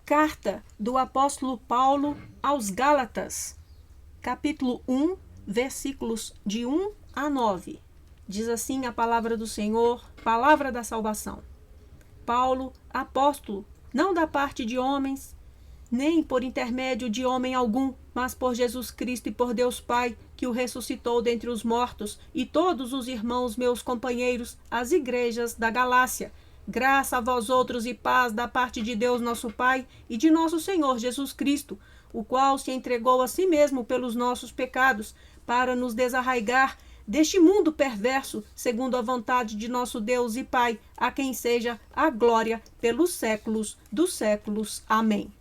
Carta do apóstolo Paulo aos Gálatas, capítulo 1, versículos de 1 a 9. Diz assim a palavra do Senhor, palavra da salvação. Paulo, apóstolo, não da parte de homens, nem por intermédio de homem algum, mas por Jesus Cristo e por Deus Pai, que o ressuscitou dentre os mortos, e todos os irmãos meus companheiros, as igrejas da Galácia. Graça a vós outros e paz da parte de Deus nosso Pai e de nosso Senhor Jesus Cristo, o qual se entregou a si mesmo pelos nossos pecados, para nos desarraigar deste mundo perverso, segundo a vontade de nosso Deus e Pai, a quem seja a glória pelos séculos dos séculos. Amém.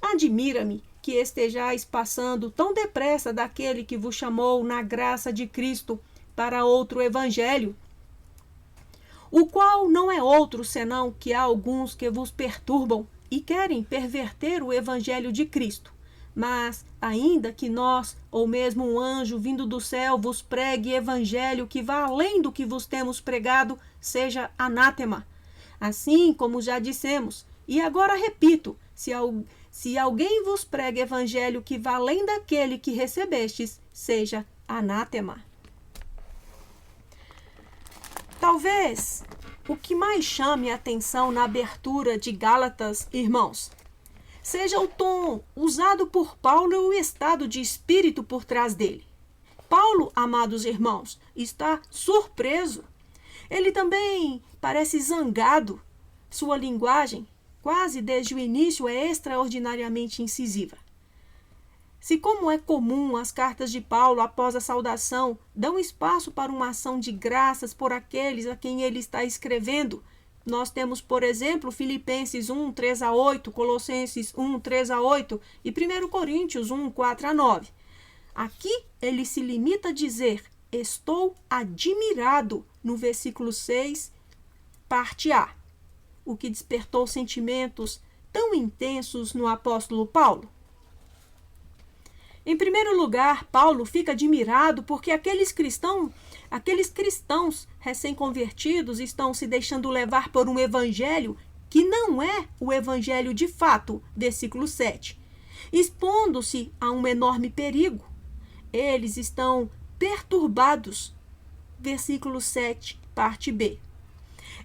Admira-me que estejais passando tão depressa daquele que vos chamou na graça de Cristo para outro evangelho, o qual não é outro senão que há alguns que vos perturbam e querem perverter o evangelho de Cristo. Mas, ainda que nós, ou mesmo um anjo vindo do céu, vos pregue evangelho que vá além do que vos temos pregado, seja anátema. Assim como já dissemos, e agora repito, se alguém vos prega evangelho que vá além daquele que recebestes, seja anátema. Talvez o que mais chame a atenção na abertura de Gálatas, irmãos, seja o tom usado por Paulo e o estado de espírito por trás dele. Paulo, amados irmãos, está surpreso. Ele também parece zangado. Sua linguagem, quase desde o início, é extraordinariamente incisiva. Se, como é comum, as cartas de Paulo, após a saudação, dão espaço para uma ação de graças por aqueles a quem ele está escrevendo, nós temos, por exemplo, Filipenses 1, 3 a 8, Colossenses 1, 3 a 8 e 1 Coríntios 1, 4 a 9. Aqui ele se limita a dizer, estou admirado, no versículo 6, parte A, o que despertou sentimentos tão intensos no apóstolo Paulo. Em primeiro lugar, Paulo fica admirado porque aqueles cristãos recém-convertidos estão se deixando levar por um evangelho que não é o evangelho de fato, versículo 7, expondo-se a um enorme perigo. Eles estão perturbados, versículo 7, parte B.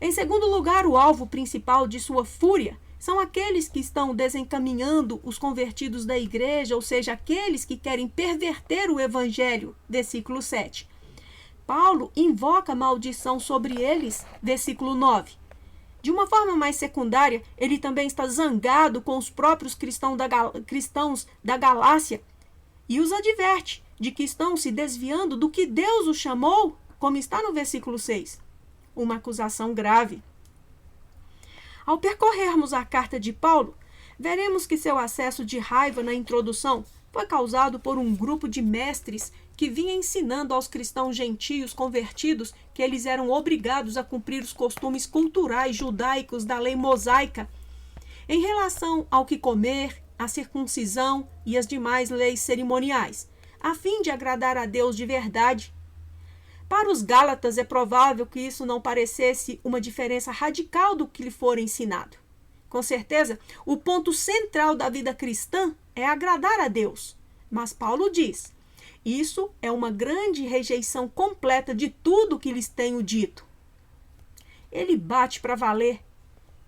Em segundo lugar, o alvo principal de sua fúria são aqueles que estão desencaminhando os convertidos da igreja, ou seja, aqueles que querem perverter o evangelho, versículo 7. Paulo invoca maldição sobre eles, versículo 9. De uma forma mais secundária, ele também está zangado com os próprios cristãos da Galácia e os adverte de que estão se desviando do que Deus os chamou, como está no versículo 6. Uma acusação grave. Ao percorrermos a carta de Paulo, veremos que seu acesso de raiva na introdução foi causado por um grupo de mestres que vinha ensinando aos cristãos gentios convertidos que eles eram obrigados a cumprir os costumes culturais judaicos da lei mosaica em relação ao que comer, a circuncisão e as demais leis cerimoniais, a fim de agradar a Deus de verdade. Para os Gálatas é provável que isso não parecesse uma diferença radical do que lhe fora ensinado. Com certeza, o ponto central da vida cristã é agradar a Deus. Mas Paulo diz, isso é uma grande rejeição completa de tudo que lhes tenho dito. Ele bate para valer.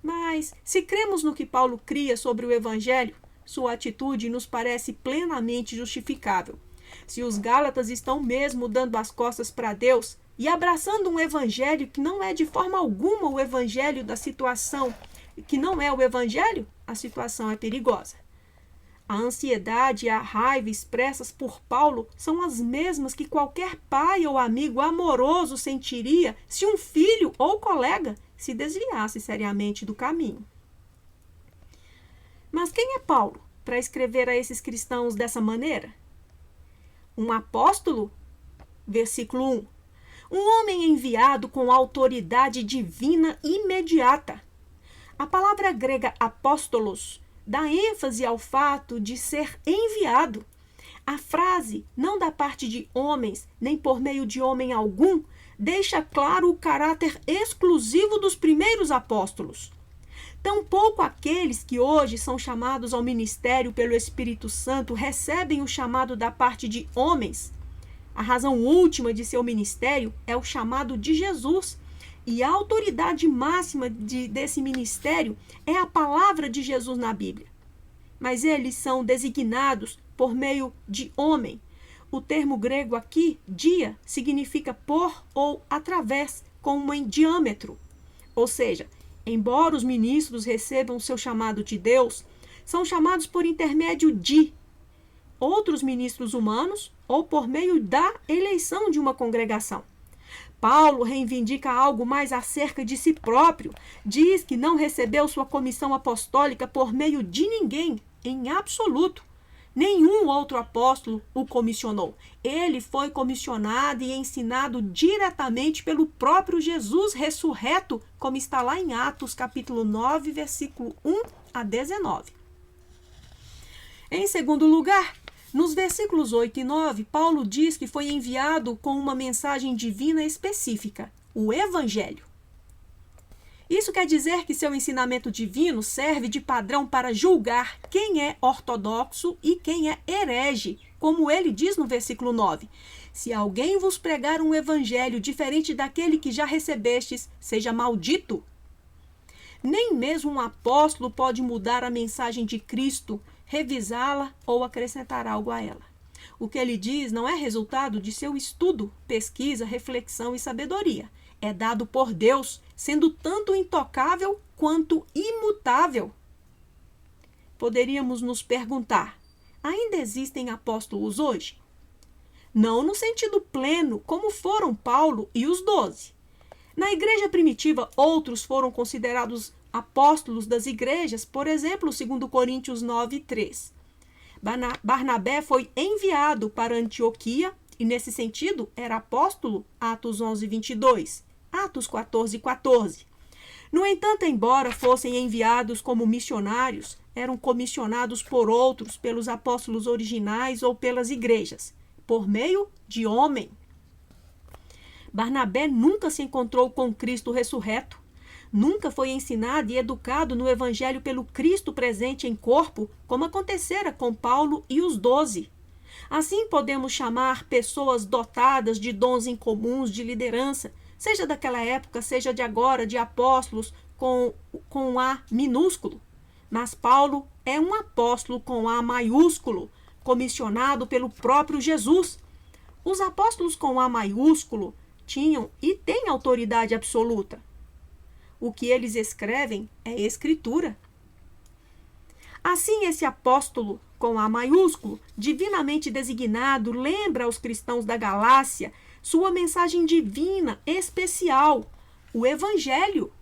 Mas, se cremos no que Paulo cria sobre o Evangelho, sua atitude nos parece plenamente justificável. Se os Gálatas estão mesmo dando as costas para Deus e abraçando um evangelho que não é de forma alguma o evangelho da situação, que não é o evangelho, a situação é perigosa. A ansiedade e a raiva expressas por Paulo são as mesmas que qualquer pai ou amigo amoroso sentiria se um filho ou colega se desviasse seriamente do caminho. Mas quem é Paulo para escrever a esses cristãos dessa maneira? Um apóstolo? Versículo 1. Um homem enviado com autoridade divina imediata. A palavra grega apóstolos dá ênfase ao fato de ser enviado. A frase, não da parte de homens, nem por meio de homem algum, deixa claro o caráter exclusivo dos primeiros apóstolos. Tampouco aqueles que hoje são chamados ao ministério pelo Espírito Santo recebem o chamado da parte de homens. A razão última de seu ministério é o chamado de Jesus. E a autoridade máxima desse ministério é a palavra de Jesus na Bíblia. Mas eles são designados por meio de homem. O termo grego aqui, dia, significa por ou através, com um diâmetro. Ou seja, embora os ministros recebam seu chamado de Deus, são chamados por intermédio de outros ministros humanos ou por meio da eleição de uma congregação. Paulo reivindica algo mais acerca de si próprio. Diz que não recebeu sua comissão apostólica por meio de ninguém, em absoluto. Nenhum outro apóstolo o comissionou. Ele foi comissionado e ensinado diretamente pelo próprio Jesus ressurreto, como está lá em Atos, capítulo 9, versículo 1 a 19. Em segundo lugar, nos versículos 8 e 9, Paulo diz que foi enviado com uma mensagem divina específica, o Evangelho. Isso quer dizer que seu ensinamento divino serve de padrão para julgar quem é ortodoxo e quem é herege, como ele diz no versículo 9. Se alguém vos pregar um evangelho diferente daquele que já recebestes, seja maldito. Nem mesmo um apóstolo pode mudar a mensagem de Cristo, revisá-la ou acrescentar algo a ela. O que ele diz não é resultado de seu estudo, pesquisa, reflexão e sabedoria. É dado por Deus, sendo tanto intocável quanto imutável. Poderíamos nos perguntar, ainda existem apóstolos hoje? Não no sentido pleno, como foram Paulo e os 12. Na igreja primitiva, outros foram considerados apóstolos das igrejas, por exemplo, 2 Coríntios 9, 3. Barnabé foi enviado para Antioquia e, nesse sentido, era apóstolo, Atos 11, 22. Atos 14, 14. No entanto, embora fossem enviados como missionários, eram comissionados por outros, pelos apóstolos originais ou pelas igrejas, por meio de homem. Barnabé nunca se encontrou com Cristo ressurreto, nunca foi ensinado e educado no Evangelho pelo Cristo presente em corpo, como acontecera com Paulo e os 12. Assim podemos chamar pessoas dotadas de dons incomuns de liderança, seja daquela época, seja de agora, de apóstolos com A minúsculo. Mas Paulo é um apóstolo com A maiúsculo, comissionado pelo próprio Jesus. Os apóstolos com A maiúsculo tinham e têm autoridade absoluta. O que eles escrevem é escritura. Assim, esse apóstolo com A maiúsculo, divinamente designado, lembra aos cristãos da Galácia sua mensagem divina especial, o Evangelho.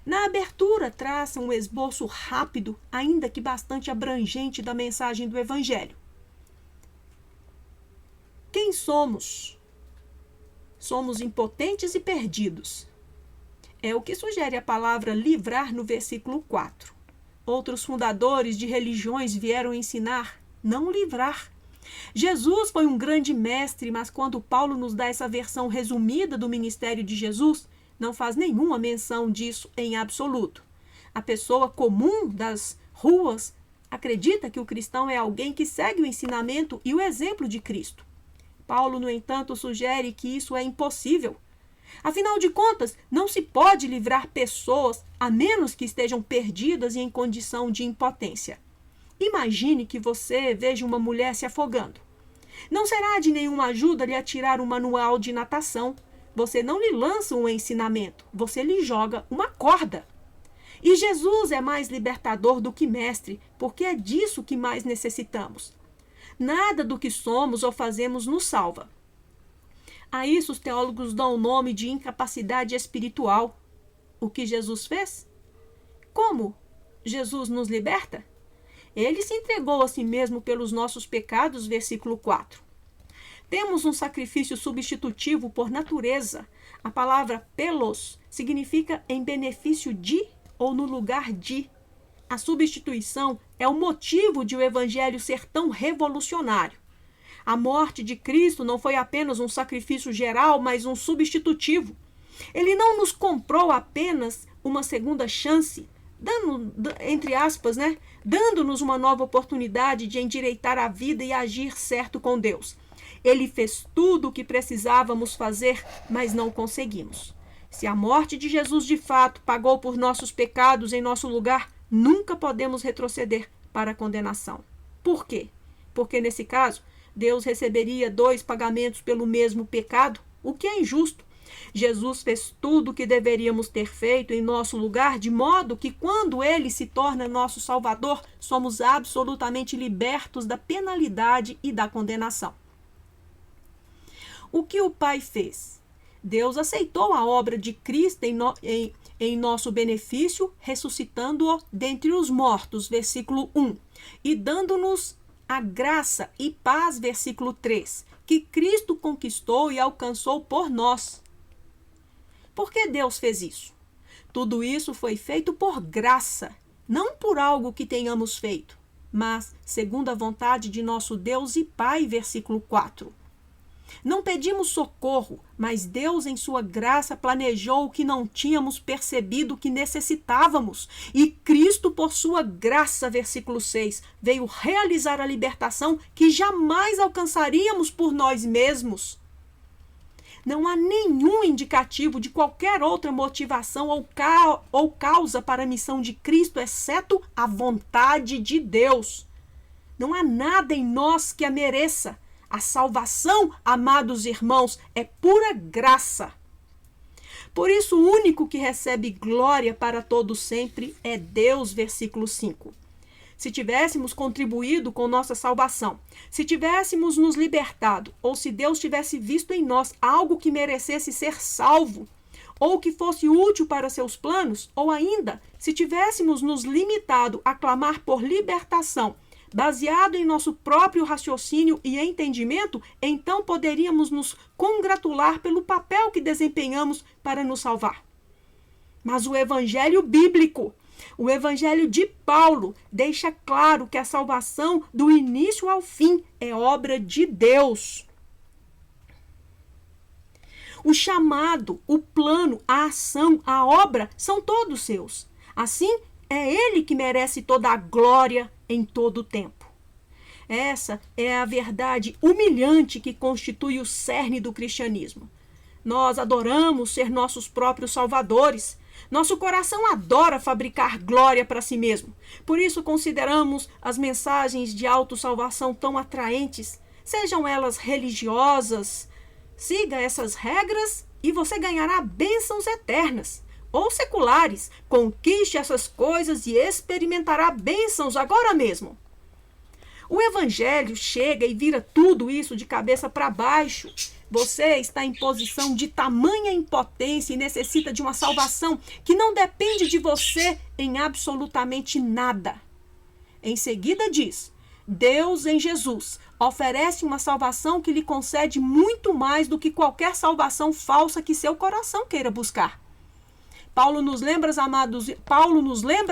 Na abertura, traça um esboço rápido, ainda que bastante abrangente, da mensagem do Evangelho. Quem somos? Somos impotentes e perdidos. É o que sugere a palavra livrar no versículo 4. Outros fundadores de religiões vieram ensinar não livrar. Jesus foi um grande mestre, mas quando Paulo nos dá essa versão resumida do ministério de Jesus, não faz nenhuma menção disso em absoluto. A pessoa comum das ruas acredita que o cristão é alguém que segue o ensinamento e o exemplo de Cristo. Paulo, no entanto, sugere que isso é impossível. Afinal de contas, não se pode livrar pessoas a menos que estejam perdidas e em condição de impotência. Imagine que você veja uma mulher se afogando. Não será de nenhuma ajuda lhe atirar um manual de natação. Você não lhe lança um ensinamento, você lhe joga uma corda. E Jesus é mais libertador do que mestre, porque é disso que mais necessitamos. Nada do que somos ou fazemos nos salva. A isso os teólogos dão o nome de incapacidade espiritual. O que Jesus fez? Como Jesus nos liberta? Ele se entregou a si mesmo pelos nossos pecados, versículo 4. Temos um sacrifício substitutivo por natureza. A palavra pelos significa em benefício de ou no lugar de. A substituição é o motivo de o evangelho ser tão revolucionário. A morte de Cristo não foi apenas um sacrifício geral, mas um substitutivo. Ele não nos comprou apenas uma segunda chance, entre aspas, né? Dando-nos uma nova oportunidade de endireitar a vida e agir certo com Deus. Ele fez tudo o que precisávamos fazer, mas não conseguimos. Se a morte de Jesus de fato pagou por nossos pecados em nosso lugar, nunca podemos retroceder para a condenação. Por quê? Porque nesse caso, Deus receberia 2 pagamentos pelo mesmo pecado, o que é injusto. Jesus fez tudo o que deveríamos ter feito em nosso lugar, de modo que quando ele se torna nosso Salvador, somos absolutamente libertos da penalidade e da condenação. O que o Pai fez? Deus aceitou a obra de Cristo em nosso benefício, ressuscitando-o dentre os mortos, versículo 1, e dando-nos a graça e paz, versículo 3, que Cristo conquistou e alcançou por nós. Por que Deus fez isso? Tudo isso foi feito por graça, não por algo que tenhamos feito, mas segundo a vontade de nosso Deus e Pai, versículo 4. Não pedimos socorro, mas Deus, em sua graça, planejou o que não tínhamos percebido que necessitávamos. E Cristo, por sua graça, versículo 6, veio realizar a libertação que jamais alcançaríamos por nós mesmos. Não há nenhum indicativo de qualquer outra motivação ou causa para a missão de Cristo, exceto a vontade de Deus. Não há nada em nós que a mereça. A salvação, amados irmãos, é pura graça. Por isso, o único que recebe glória para todo sempre é Deus, versículo 5. Se tivéssemos contribuído com nossa salvação, se tivéssemos nos libertado, ou se Deus tivesse visto em nós algo que merecesse ser salvo, ou que fosse útil para seus planos, ou ainda, se tivéssemos nos limitado a clamar por libertação, baseado em nosso próprio raciocínio e entendimento, então poderíamos nos congratular pelo papel que desempenhamos para nos salvar. Mas o evangelho bíblico, o evangelho de Paulo, deixa claro que a salvação do início ao fim é obra de Deus. O chamado, o plano, a ação, a obra são todos seus. Assim, é ele que merece toda a glória em todo o tempo. Essa é a verdade humilhante que constitui o cerne do cristianismo. Nós adoramos ser nossos próprios salvadores. Nosso coração adora fabricar glória para si mesmo. Por isso consideramos as mensagens de autossalvação tão atraentes, sejam elas religiosas. Siga essas regras e você ganhará bênçãos eternas. Ou seculares, conquiste essas coisas e experimentará bênçãos agora mesmo. O evangelho chega e vira tudo isso de cabeça para baixo. Você está em posição de tamanha impotência e necessita de uma salvação que não depende de você em absolutamente nada. Em seguida diz, Deus em Jesus oferece uma salvação que lhe concede muito mais do que qualquer salvação falsa que seu coração queira buscar. Paulo nos lembra,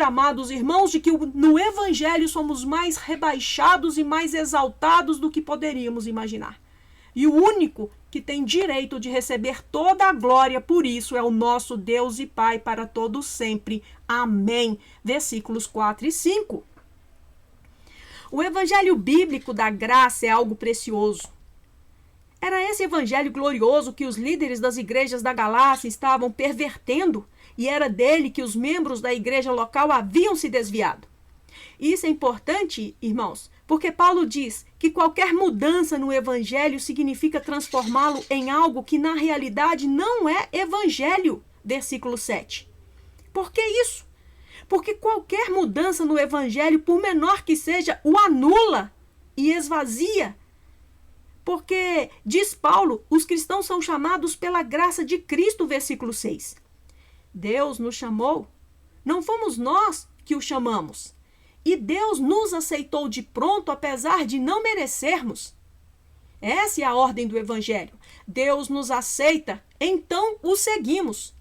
amados irmãos, de que no Evangelho somos mais rebaixados e mais exaltados do que poderíamos imaginar. E o único que tem direito de receber toda a glória por isso é o nosso Deus e Pai para todo sempre. Amém. Versículos 4 e 5. O Evangelho bíblico da graça é algo precioso. Era esse evangelho glorioso que os líderes das igrejas da Galácia estavam pervertendo, e era dele que os membros da igreja local haviam se desviado. Isso é importante, irmãos, porque Paulo diz que qualquer mudança no evangelho significa transformá-lo em algo que na realidade não é evangelho. Versículo 7. Por que isso? Porque qualquer mudança no evangelho, por menor que seja, o anula e esvazia. Porque, diz Paulo, os cristãos são chamados pela graça de Cristo, versículo 6. Deus nos chamou, não fomos nós que o chamamos. E Deus nos aceitou de pronto, apesar de não merecermos. Essa é a ordem do evangelho. Deus nos aceita, então o seguimos.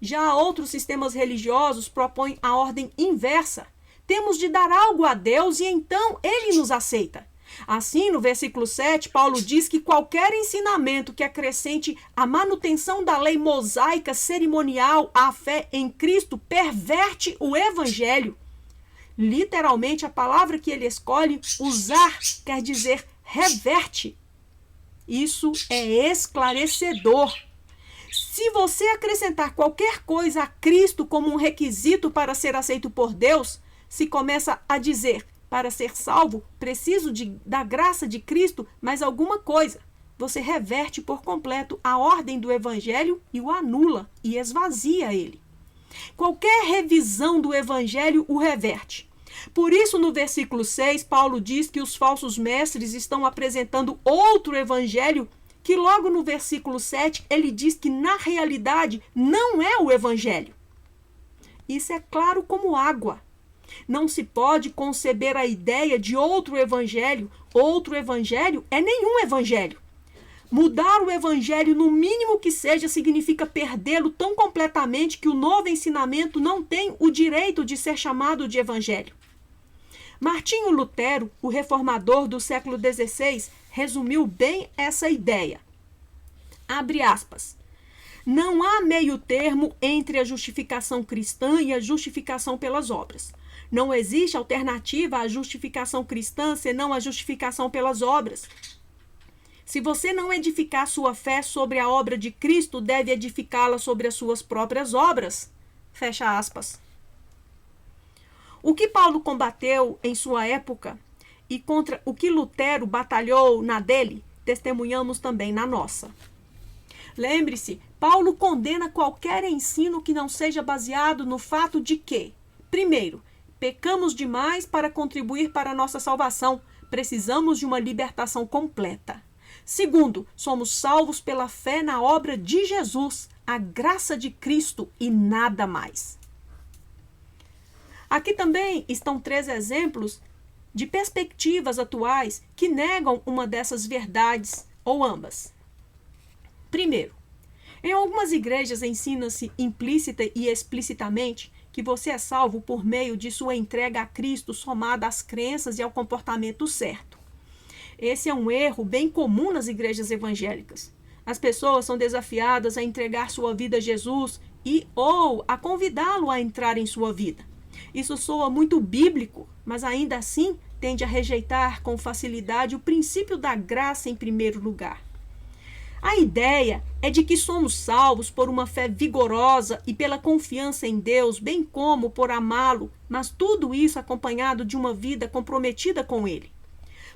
Já outros sistemas religiosos propõem a ordem inversa. Temos de dar algo a Deus e então ele nos aceita. Assim, no versículo 7, Paulo diz que qualquer ensinamento que acrescente a manutenção da lei mosaica cerimonial à fé em Cristo perverte o evangelho. Literalmente, a palavra que ele escolhe usar quer dizer reverte. Isso é esclarecedor. Se você acrescentar qualquer coisa a Cristo como um requisito para ser aceito por Deus, se começa a dizer, para ser salvo, preciso da graça de Cristo, mais alguma coisa. Você reverte por completo a ordem do evangelho e o anula e esvazia ele. Qualquer revisão do evangelho o reverte. Por isso, no versículo 6, Paulo diz que os falsos mestres estão apresentando outro evangelho, que logo no versículo 7 ele diz que na realidade não é o evangelho. Isso é claro como água. Não se pode conceber a ideia de outro evangelho. Outro evangelho é nenhum evangelho. Mudar o evangelho, no mínimo que seja, significa perdê-lo tão completamente que o novo ensinamento não tem o direito de ser chamado de evangelho. Martinho Lutero, o reformador do século XVI, resumiu bem essa ideia. Abre aspas. Não há meio termo entre a justificação cristã e a justificação pelas obras. Não existe alternativa à justificação cristã senão a justificação pelas obras. Se você não edificar sua fé sobre a obra de Cristo, deve edificá-la sobre as suas próprias obras. Fecha aspas. O que Paulo combateu em sua época e contra o que Lutero batalhou na dele, testemunhamos também na nossa. Lembre-se, Paulo condena qualquer ensino que não seja baseado no fato de que, primeiro, pecamos demais para contribuir para a nossa salvação. Precisamos de uma libertação completa. Segundo, somos salvos pela fé na obra de Jesus, a graça de Cristo e nada mais. Aqui também estão 3 exemplos de perspectivas atuais que negam uma dessas verdades, ou ambas. Primeiro, em algumas igrejas ensina-se implícita e explicitamente que você é salvo por meio de sua entrega a Cristo somada às crenças e ao comportamento certo. Esse é um erro bem comum nas igrejas evangélicas. As pessoas são desafiadas a entregar sua vida a Jesus ou a convidá-lo a entrar em sua vida. Isso soa muito bíblico, mas ainda assim tende a rejeitar com facilidade o princípio da graça em primeiro lugar. A ideia é de que somos salvos por uma fé vigorosa e pela confiança em Deus, bem como por amá-lo, mas tudo isso acompanhado de uma vida comprometida com Ele.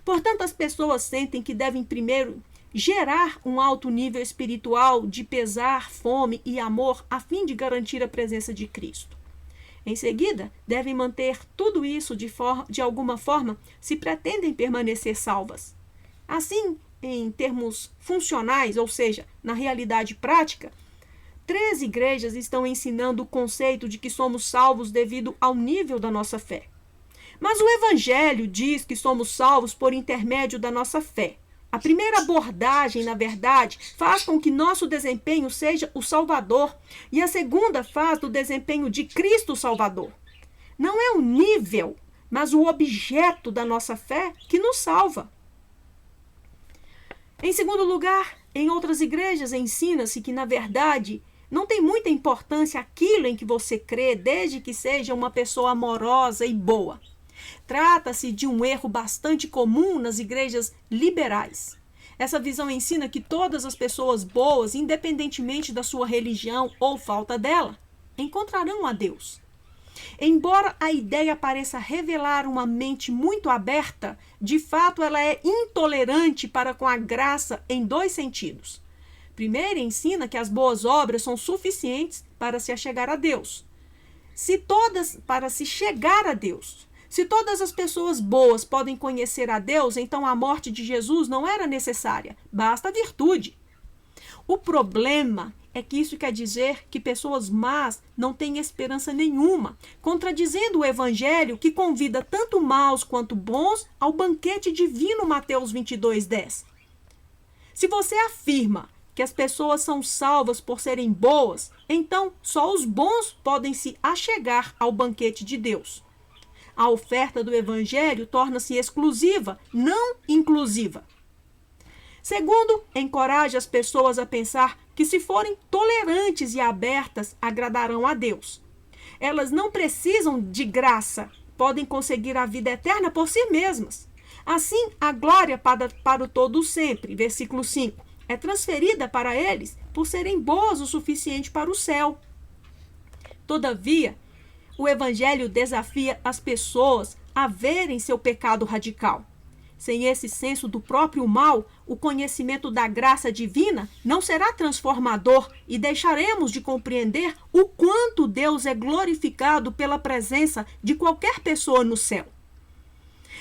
Portanto, as pessoas sentem que devem primeiro gerar um alto nível espiritual de pesar, fome e amor a fim de garantir a presença de Cristo. Em seguida, devem manter tudo isso de alguma forma se pretendem permanecer salvas. Assim, em termos funcionais, ou seja, na realidade prática, 3 igrejas estão ensinando o conceito de que somos salvos devido ao nível da nossa fé. Mas o Evangelho diz que somos salvos por intermédio da nossa fé. A primeira abordagem, na verdade, faz com que nosso desempenho seja o Salvador, e a segunda faz do desempenho de Cristo o Salvador. Não é o nível, mas o objeto da nossa fé que nos salva. Em segundo lugar, em outras igrejas ensina-se que, na verdade, não tem muita importância aquilo em que você crê, desde que seja uma pessoa amorosa e boa. Trata-se de um erro bastante comum nas igrejas liberais. Essa visão ensina que todas as pessoas boas, independentemente da sua religião ou falta dela, encontrarão a Deus. Embora a ideia pareça revelar uma mente muito aberta, de fato ela é intolerante para com a graça em 2 sentidos. Primeiro, ensina que as boas obras são suficientes para se achegar a Deus. Para se chegar a Deus. Se todas as pessoas boas podem conhecer a Deus, então a morte de Jesus não era necessária, basta a virtude. O problema é que isso quer dizer que pessoas más não têm esperança nenhuma, contradizendo o Evangelho que convida tanto maus quanto bons ao banquete divino, Mateus 22:10. Se você afirma que as pessoas são salvas por serem boas, então só os bons podem se achegar ao banquete de Deus. a oferta do evangelho torna-se exclusiva, não inclusiva. Segundo, encoraja as pessoas a pensar que, se forem tolerantes e abertas, agradarão a Deus. Elas não precisam de graça, podem conseguir a vida eterna por si mesmas. Assim, a glória para o todo sempre, versículo 5, é transferida para eles por serem boas o suficiente para o céu. Todavia, o evangelho desafia as pessoas a verem seu pecado radical. Sem esse senso do próprio mal, o conhecimento da graça divina não será transformador e deixaremos de compreender o quanto Deus é glorificado pela presença de qualquer pessoa no céu.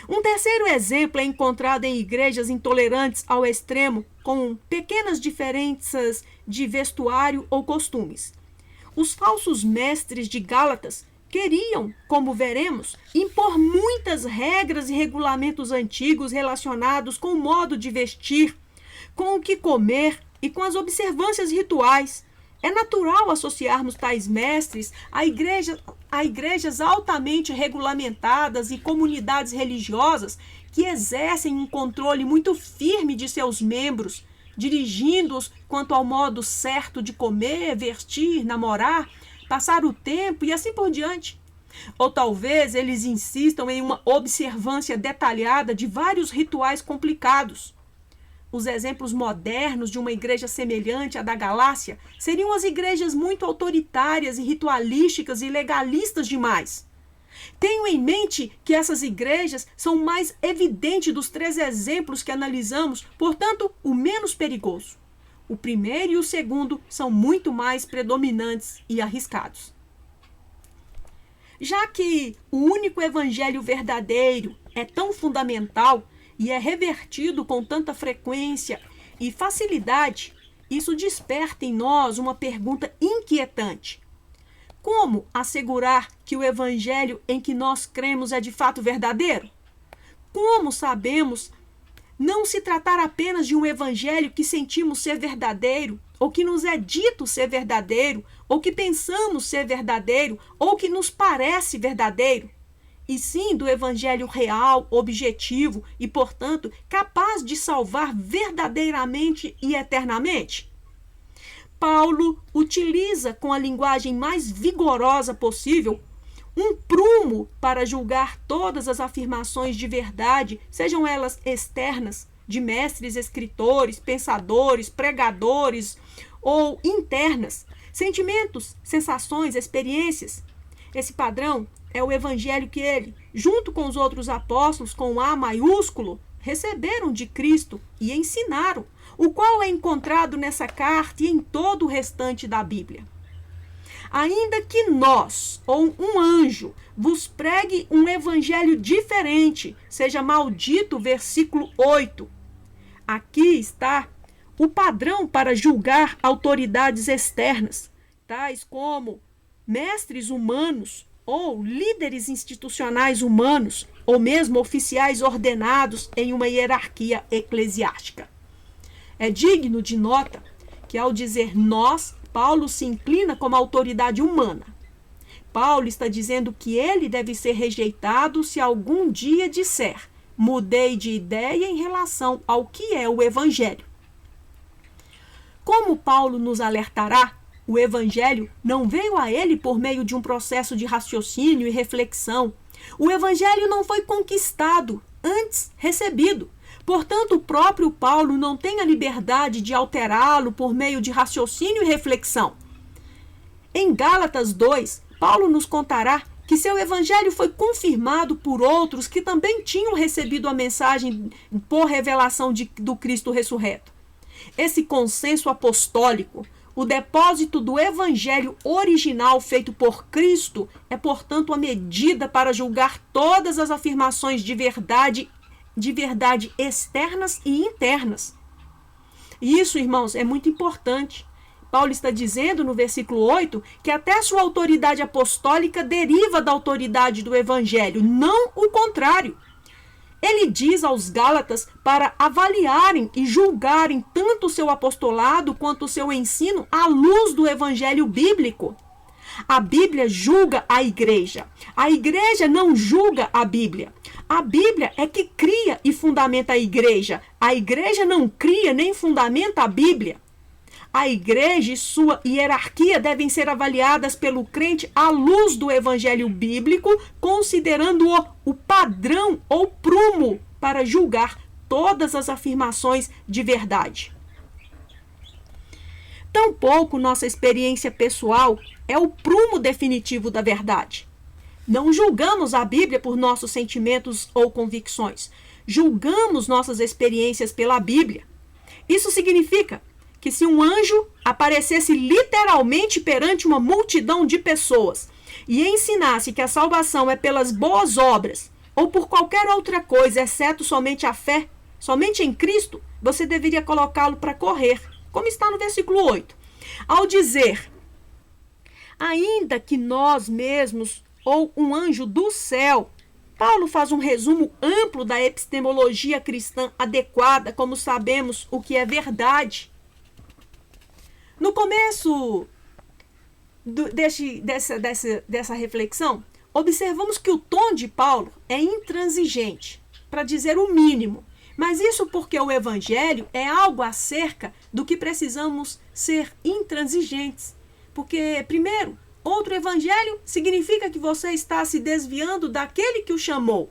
Um terceiro exemplo é encontrado em igrejas intolerantes ao extremo, com pequenas diferenças de vestuário ou costumes. Os falsos mestres de Gálatas queriam, como veremos, impor muitas regras e regulamentos antigos relacionados com o modo de vestir, com o que comer e com as observâncias rituais. É natural associarmos tais mestres a igrejas altamente regulamentadas e comunidades religiosas que exercem um controle muito firme de seus membros, dirigindo-os quanto ao modo certo de comer, vestir, namorar, passar o tempo e assim por diante. Ou talvez eles insistam em uma observância detalhada de vários rituais complicados. Os exemplos modernos de uma igreja semelhante à da Galácia seriam as igrejas muito autoritárias e ritualísticas e legalistas demais. Tenho em mente que essas igrejas são o mais evidente dos três exemplos que analisamos, portanto, o menos perigoso. O primeiro e o segundo são muito mais predominantes e arriscados. Já que o único evangelho verdadeiro é tão fundamental e é revertido com tanta frequência e facilidade, isso desperta em nós uma pergunta inquietante. Como assegurar que o evangelho em que nós cremos é de fato verdadeiro? Como sabemos não se tratar apenas de um evangelho que sentimos ser verdadeiro, ou que nos é dito ser verdadeiro, ou que pensamos ser verdadeiro, ou que nos parece verdadeiro, e sim do evangelho real, objetivo e, portanto, capaz de salvar verdadeiramente e eternamente? Paulo utiliza, com a linguagem mais vigorosa possível, um prumo para julgar todas as afirmações de verdade, sejam elas externas, de mestres, escritores, pensadores, pregadores, ou internas, sentimentos, sensações, experiências. Esse padrão é o evangelho que ele, junto com os outros apóstolos, com A maiúsculo, receberam de Cristo e ensinaram, o qual é encontrado nessa carta e em todo o restante da Bíblia. Ainda que nós, ou um anjo, vos pregue um evangelho diferente, seja maldito, versículo 8. Aqui está o padrão para julgar autoridades externas, tais como mestres humanos ou líderes institucionais humanos, ou mesmo oficiais ordenados em uma hierarquia eclesiástica. É digno de nota que, ao dizer nós, Paulo se inclina como autoridade humana. Paulo está dizendo que ele deve ser rejeitado se algum dia disser: mudei de ideia em relação ao que é o evangelho. Como Paulo nos alertará, o evangelho não veio a ele por meio de um processo de raciocínio e reflexão. O evangelho não foi conquistado, antes recebido. Portanto, o próprio Paulo não tem a liberdade de alterá-lo por meio de raciocínio e reflexão. Em Gálatas 2, Paulo nos contará que seu evangelho foi confirmado por outros que também tinham recebido a mensagem por revelação do Cristo ressurreto. Esse consenso apostólico, o depósito do evangelho original feito por Cristo, é, portanto, a medida para julgar todas as afirmações de verdade externas e internas. E isso, irmãos, é muito importante. Paulo está dizendo no versículo 8 que até sua autoridade apostólica deriva da autoridade do evangelho, não o contrário. Ele diz aos Gálatas para avaliarem e julgarem tanto o seu apostolado quanto o seu ensino à luz do evangelho bíblico. A Bíblia julga a igreja. A igreja não julga a Bíblia. A Bíblia é que cria e fundamenta a igreja. A igreja não cria nem fundamenta a Bíblia. A igreja e sua hierarquia devem ser avaliadas pelo crente à luz do evangelho bíblico, considerando-o o padrão ou prumo para julgar todas as afirmações de verdade. Tampouco nossa experiência pessoal é o prumo definitivo da verdade. Não julgamos a Bíblia por nossos sentimentos ou convicções. Julgamos nossas experiências pela Bíblia. Isso significa que se um anjo aparecesse literalmente perante uma multidão de pessoas e ensinasse que a salvação é pelas boas obras ou por qualquer outra coisa, exceto somente a fé, somente em Cristo, você deveria colocá-lo para correr, como está no versículo 8. Ao dizer, ainda que nós mesmos ou um anjo do céu, Paulo faz um resumo amplo da epistemologia cristã adequada, como sabemos o que é verdade. No começo dessa reflexão, observamos que o tom de Paulo é intransigente, para dizer o mínimo. Mas isso porque o evangelho é algo acerca do que precisamos ser intransigentes. Porque, primeiro, outro evangelho significa que você está se desviando daquele que o chamou.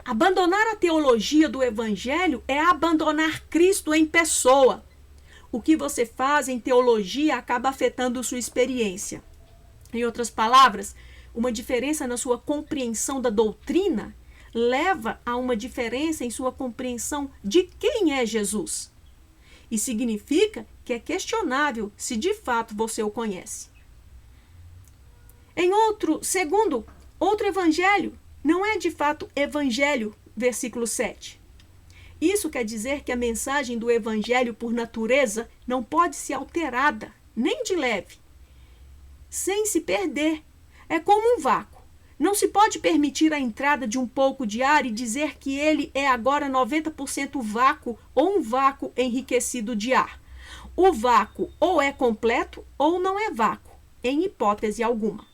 Abandonar a teologia do evangelho é abandonar Cristo em pessoa. O que você faz em teologia acaba afetando sua experiência. Em outras palavras, uma diferença na sua compreensão da doutrina leva a uma diferença em sua compreensão de quem é Jesus. E significa que é questionável se de fato você o conhece. Segundo, outro evangelho não é de fato evangelho, versículo 7. Isso quer dizer que a mensagem do evangelho por natureza não pode ser alterada, nem de leve, sem se perder. É como um vácuo. Não se pode permitir a entrada de um pouco de ar e dizer que ele é agora 90% vácuo ou um vácuo enriquecido de ar. O vácuo ou é completo ou não é vácuo, em hipótese alguma.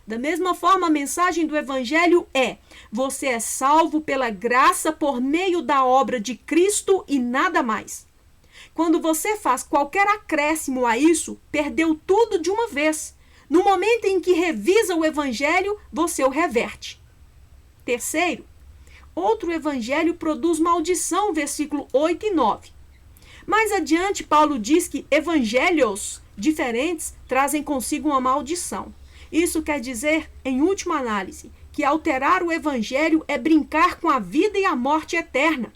Da mesma forma, a mensagem do evangelho é: você é salvo pela graça por meio da obra de Cristo e nada mais. Quando você faz qualquer acréscimo a isso, perdeu tudo de uma vez. No momento em que revisa o evangelho, você o reverte. Terceiro, outro evangelho produz maldição, versículo 8 e 9. Mais adiante, Paulo diz que evangelhos diferentes trazem consigo uma maldição. Isso quer dizer, em última análise, que alterar o evangelho é brincar com a vida e a morte eterna.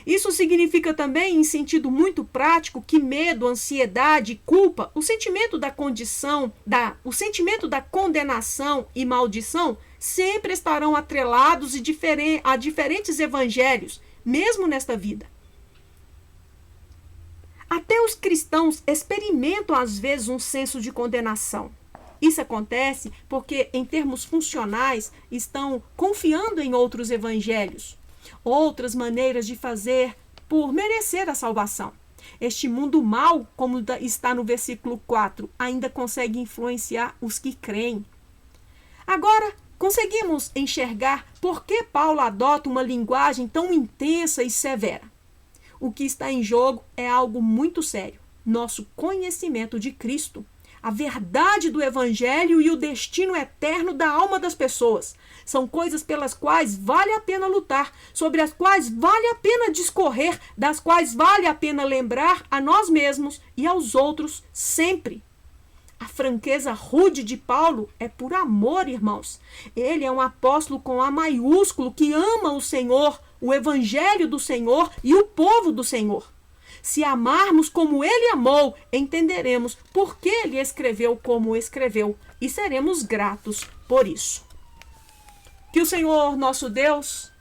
Isso significa também, em sentido muito prático, que medo, ansiedade, culpa, o sentimento da condenação e maldição sempre estarão atrelados a diferentes evangelhos, mesmo nesta vida. Até os cristãos experimentam às vezes um senso de condenação. Isso acontece porque, em termos funcionais, estão confiando em outros evangelhos, outras maneiras de fazer por merecer a salvação. Este mundo mau, como está no versículo 4, ainda consegue influenciar os que creem. Agora, conseguimos enxergar por que Paulo adota uma linguagem tão intensa e severa. O que está em jogo é algo muito sério: nosso conhecimento de Cristo, a verdade do evangelho e o destino eterno da alma das pessoas. São coisas pelas quais vale a pena lutar, sobre as quais vale a pena discorrer, das quais vale a pena lembrar a nós mesmos e aos outros sempre. A franqueza rude de Paulo é por amor, irmãos. Ele é um apóstolo com A maiúsculo que ama o Senhor, o evangelho do Senhor e o povo do Senhor. Se amarmos como ele amou, entenderemos por que ele escreveu como escreveu e seremos gratos por isso. Que o Senhor, nosso Deus,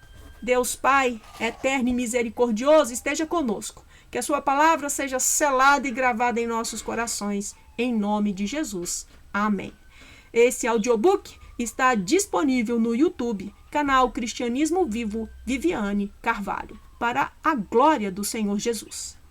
Deus Pai, eterno e misericordioso, esteja conosco. Que a sua palavra seja selada e gravada em nossos corações, em nome de Jesus. Amém. Esse audiobook está disponível no YouTube, canal Cristianismo Vivo, Viviane Carvalho, para a glória do Senhor Jesus.